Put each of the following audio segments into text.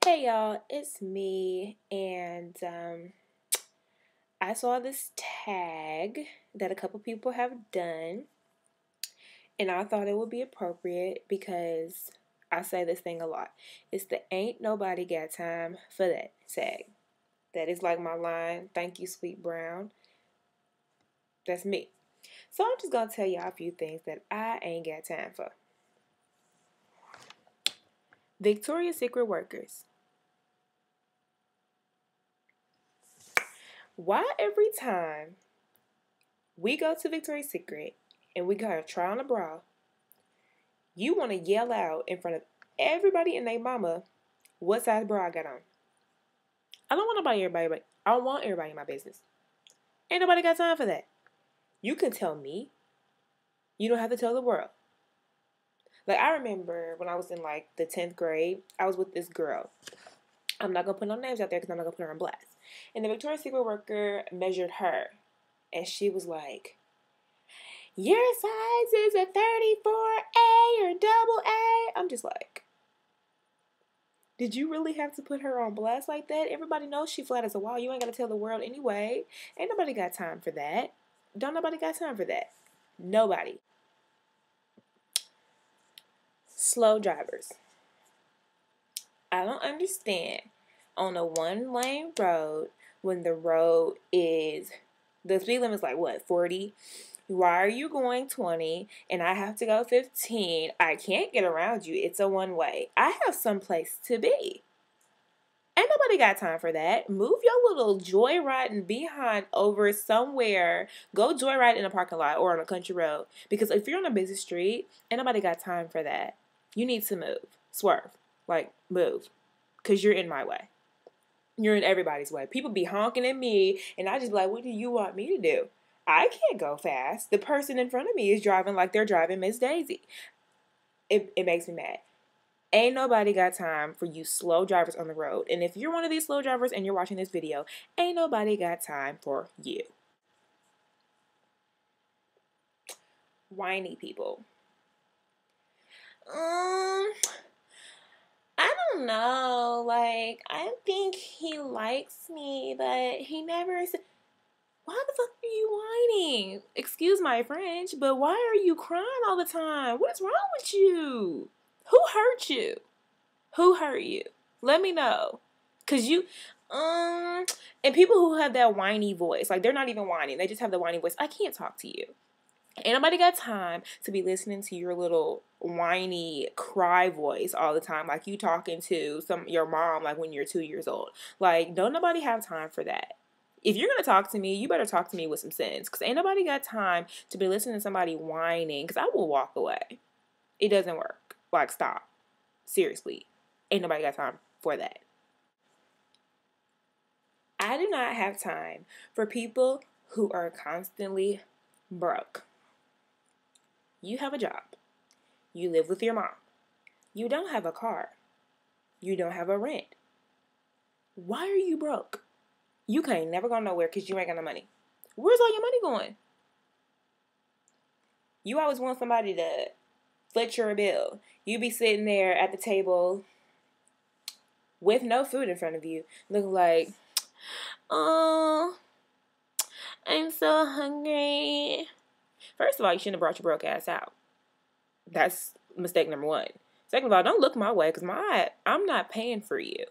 Hey y'all, it's me, and I saw this tag that a couple people have done, and I thought it would be appropriate because I say this thing a lot. It's the ain't nobody got time for that tag. That is like my line, thank you, Sweet Brown. That's me. So I'm just gonna tell y'all a few things that I ain't got time for. Victoria's Secret workers. Why every time we go to Victoria's Secret and we gotta try on a bra, you want to yell out in front of everybody and their mama what size bra I got on? I don't want I don't want everybody in my business. Ain't nobody got time for that. You can tell me. You don't have to tell the world. Like, I remember when I was in like the 10th grade, I was with this girl. I'm not gonna put no names out there because I'm not gonna put her on blast. And the Victoria's Secret worker measured her, and she was like, "Your size is a 34A or double A." I'm just like, did you really have to put her on blast like that? Everybody knows she flat as a wall. You ain't gotta tell the world anyway. Ain't nobody got time for that. Don't nobody got time for that. Nobody. Slow drivers. I don't understand. On a one-lane road, when the road is, the speed limit is like what, 40? Why are you going 20 and I have to go 15? I can't get around you. It's a one-way. I have some place to be. Ain't nobody got time for that. Move your little joyriding behind over somewhere. Go joyride in a parking lot or on a country road. Because if you're on a busy street, ain't nobody got time for that. You need to move. Swerve. Like, move. Because you're in my way. You're in everybody's way. People be honking at me, and I just be like, what do you want me to do? I can't go fast. The person in front of me is driving like they're driving Miss Daisy. It makes me mad. Ain't nobody got time for you slow drivers on the road. And if you're one of these slow drivers and you're watching this video, ain't nobody got time for you. Whiny people. I don't know. Like, I think he likes me, but he never said, why the fuck are you whining? Excuse my French, but why are you crying all the time? What is wrong with you? Who hurt you? Who hurt you? Let me know. Cause you, and people who have that whiny voice, like they're not even whining, they just have the whiny voice. I can't talk to you. Ain't nobody got time to be listening to your little whiny cry voice all the time, like you talking to your mom, like when you're 2 years old. Like, don't nobody have time for that. If you're gonna talk to me, you better talk to me with some sense, cause ain't nobody got time to be listening to somebody whining. Cause I will walk away. It doesn't work. Like, stop. Seriously, ain't nobody got time for that. I do not have time for people who are constantly broke. You have a job. You live with your mom. You don't have a car. You don't have a rent. Why are you broke? You can't never go nowhere because you ain't got no money. Where's all your money going? You always want somebody to foot your bill. You be sitting there at the table with no food in front of you, looking like, oh, I'm so hungry. First of all, you shouldn't have brought your broke ass out. That's mistake number one. Second of all, don't look my way because I'm not paying for you.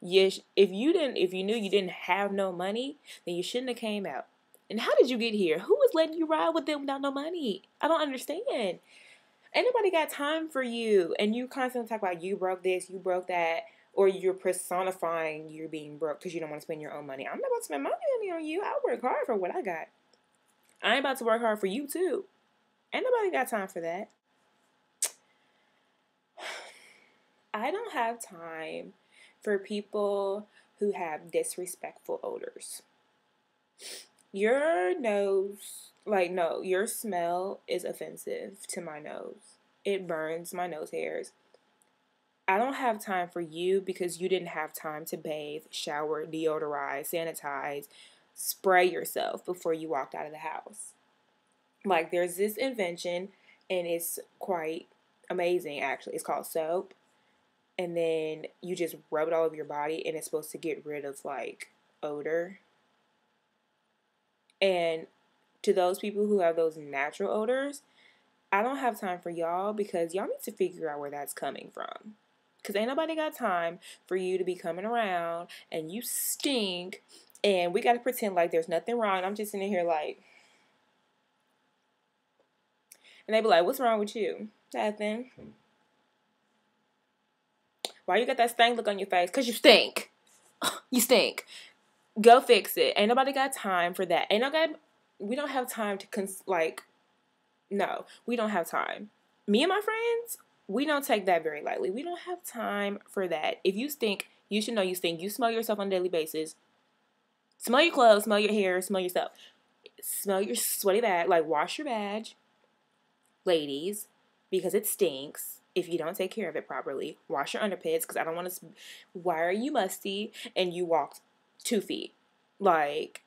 Yes, if you knew you didn't have no money, then you shouldn't have came out. And how did you get here? Who was letting you ride with them without no money? I don't understand. Ain't nobody got time for you. And you constantly talk about you broke this, you broke that, or you're personifying you being broke because you don't want to spend your own money. I'm not about to spend my money on you. I work hard for what I got. I ain't about to work hard for you too. Ain't nobody got time for that. I don't have time for people who have disrespectful odors. Your nose, no, your smell is offensive to my nose. It burns my nose hairs. I don't have time for you because you didn't have time to bathe, shower, deodorize, sanitize, spray yourself before you walked out of the house. Like, there's this invention, and it's quite amazing, actually. It's called soap. and then you just rub it all over your body, and it's supposed to get rid of like odor. And to those people who have those natural odors, I don't have time for y'all, because y'all need to figure out where that's coming from. Because ain't nobody got time for you to be coming around and you stink, and we got to pretend like there's nothing wrong. I'm just sitting here like, and they be like, what's wrong with you? Nothing. Why you got that stank look on your face? Because you stink. You stink. Go fix it. Ain't nobody got time for that. We don't have time to, no, we don't have time. Me and my friends, we don't take that very lightly. We don't have time for that. If you stink, you should know you stink. You smell yourself on a daily basis. Smell your clothes, smell your hair, smell yourself. Smell your sweaty bag. Like, wash your badge, ladies, because it stinks if you don't take care of it properly. Wash your underpants, because I don't want to. Why are you musty and you walked 2 feet? Like,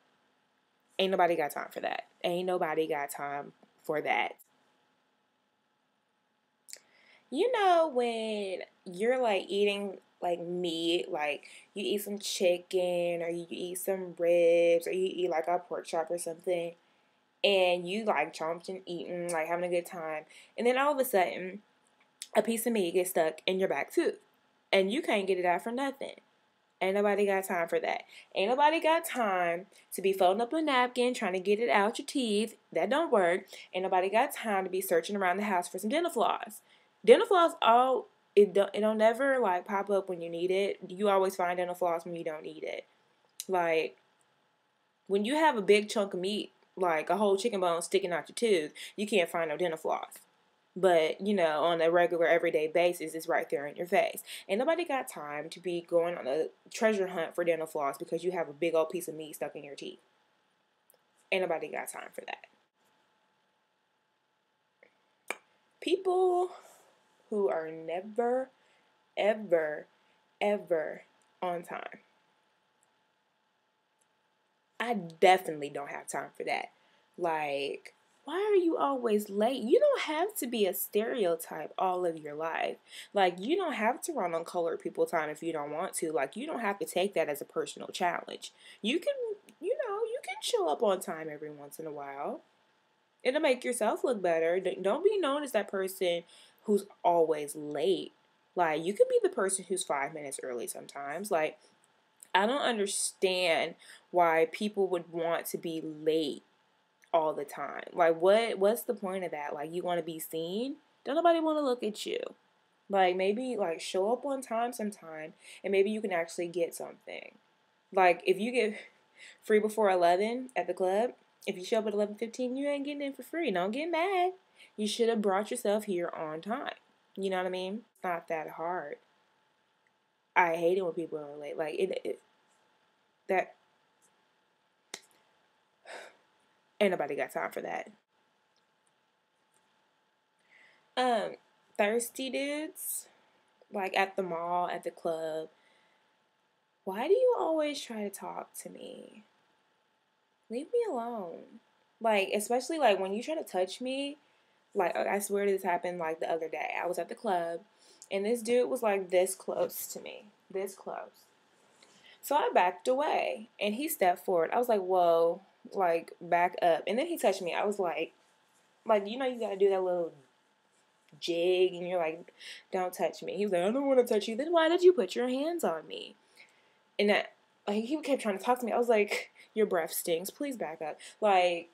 ain't nobody got time for that. Ain't nobody got time for that. You know, when you're like eating like meat, like you eat some chicken or you eat some ribs or you eat like a pork chop or something, and you like chomped and eating, like having a good time, and then all of a sudden a piece of meat gets stuck in your back tooth and you can't get it out for nothing. Ain't nobody got time for that. Ain't nobody got time to be folding up a napkin trying to get it out your teeth. That don't work. Ain't nobody got time to be searching around the house for some dental floss. Dental floss, it don't never like pop up when you need it. You always find dental floss when you don't need it. Like, when you have a big chunk of meat, like a whole chicken bone sticking out your tooth, you can't find no dental floss. But, you know, on a regular, everyday basis, it's right there in your face. Ain't nobody got time to be going on a treasure hunt for dental floss because you have a big old piece of meat stuck in your teeth. Ain't nobody got time for that. People who are never, ever, ever on time. I definitely don't have time for that. Like, why are you always late? You don't have to be a stereotype all of your life. Like, you don't have to run on colored people time if you don't want to. Like, you don't have to take that as a personal challenge. You can, you can show up on time every once in a while. It'll make yourself look better. Don't be known as that person who's always late. Like, you can be the person who's 5 minutes early sometimes. Like, I don't understand why people would want to be late all the time. Like, what's the point of that? Like, you want to be seen? Don't nobody want to look at you. Like, maybe, like, show up on time sometime, and maybe you can actually get something. Like, if you get free before 11 at the club, if you show up at 11:15, you ain't getting in for free. Don't get mad. You should have brought yourself here on time. You know what I mean? It's not that hard. I hate it when people are late. Like, that ain't nobody got time for that. Thirsty dudes, like at the mall, at the club. Why do you always try to talk to me? Leave me alone. Like, especially like when you try to touch me. Like, I swear this happened like the other day. I was at the club, and this dude was like this close to me. This close. So I backed away, and he stepped forward. I was like, whoa, like, back up. And then he touched me. I was like, you know, you gotta do that little jig, and you're like, don't touch me. He was like, I don't want to touch you. Then why did you put your hands on me? And that, like, he kept trying to talk to me. I was like, your breath stinks. Please back up. Like,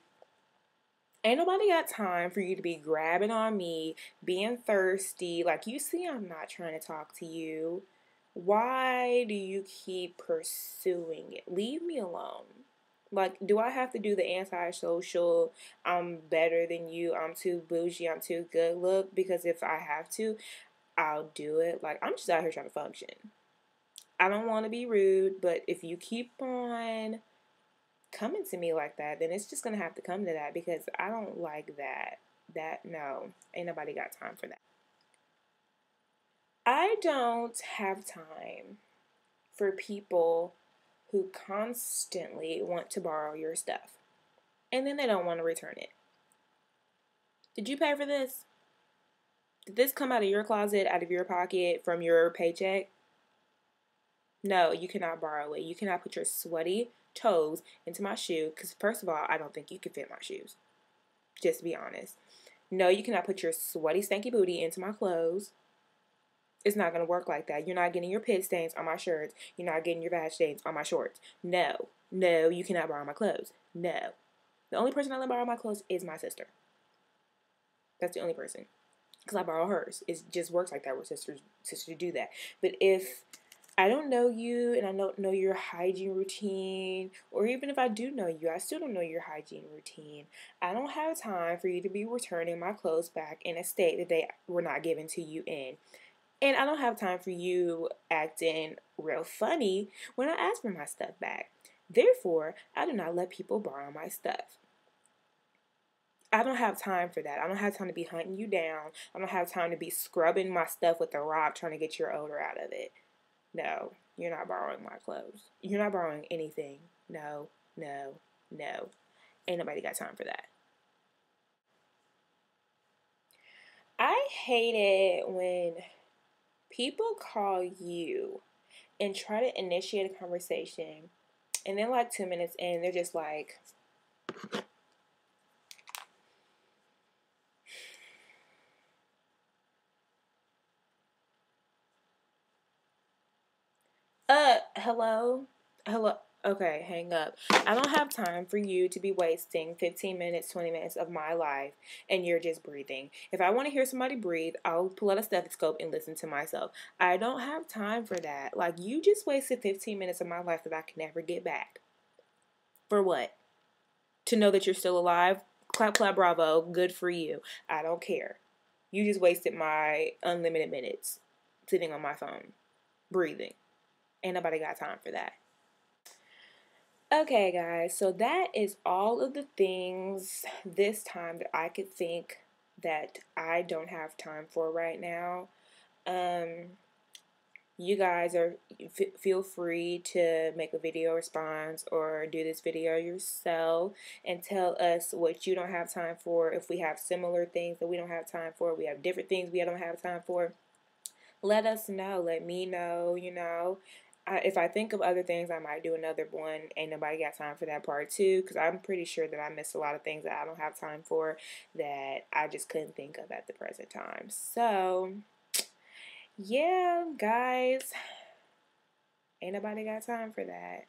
ain't nobody got time for you to be grabbing on me, being thirsty. Like, you see I'm not trying to talk to you. Why do you keep pursuing it? Leave me alone. Like, do I have to do the antisocial, I'm better than you, I'm too bougie, I'm too good look? Because if I have to, I'll do it. Like, I'm just out here trying to function. I don't want to be rude, but if you keep on coming to me like that, then it's just going to have to come to that, because I don't like that. No, ain't nobody got time for that. I don't have time for people who constantly want to borrow your stuff, and then they don't want to return it. Did you pay for this? Did this come out of your closet, out of your pocket, from your paycheck? No, you cannot borrow it. You cannot put your sweaty toes into my shoe because, first of all, I don't think you can fit my shoes. Just to be honest. No, you cannot put your sweaty, stanky booty into my clothes. It's not going to work like that. You're not getting your pit stains on my shirts. You're not getting your vag stains on my shorts. No. No, you cannot borrow my clothes. No. The only person I let borrow my clothes is my sister. That's the only person. Because I borrow hers. It just works like that where sisters do that. But if I don't know you and I don't know your hygiene routine, or even if I do know you, I still don't know your hygiene routine. I don't have time for you to be returning my clothes back in a state that they were not given to you in. And I don't have time for you acting real funny when I ask for my stuff back. Therefore, I do not let people borrow my stuff. I don't have time for that. I don't have time to be hunting you down. I don't have time to be scrubbing my stuff with a rock trying to get your odor out of it. No, you're not borrowing my clothes. You're not borrowing anything. No, no, no. Ain't nobody got time for that. I hate it when people call you and try to initiate a conversation, and then like 2 minutes in, they're just like, hello? Hello? Okay, hang up. I don't have time for you to be wasting 15 minutes, 20 minutes of my life, and you're just breathing. If I want to hear somebody breathe, I'll pull out a stethoscope and listen to myself. I don't have time for that. Like, you just wasted 15 minutes of my life that I can never get back. For what? To know that you're still alive? Clap, clap, bravo. Good for you. I don't care. You just wasted my unlimited minutes sitting on my phone, breathing. Ain't nobody got time for that. Okay, guys, so that is all of the things this time that I could think that I don't have time for right now. You guys feel free to make a video response or do this video yourself and tell us what you don't have time for. If we have similar things that we don't have time for, we have different things we don't have time for, let us know. Let me know, if I think of other things, I might do another one. Ain't nobody got time for that part too, because I'm pretty sure that I missed a lot of things that I don't have time for that I just couldn't think of at the present time. So, yeah, guys, ain't nobody got time for that.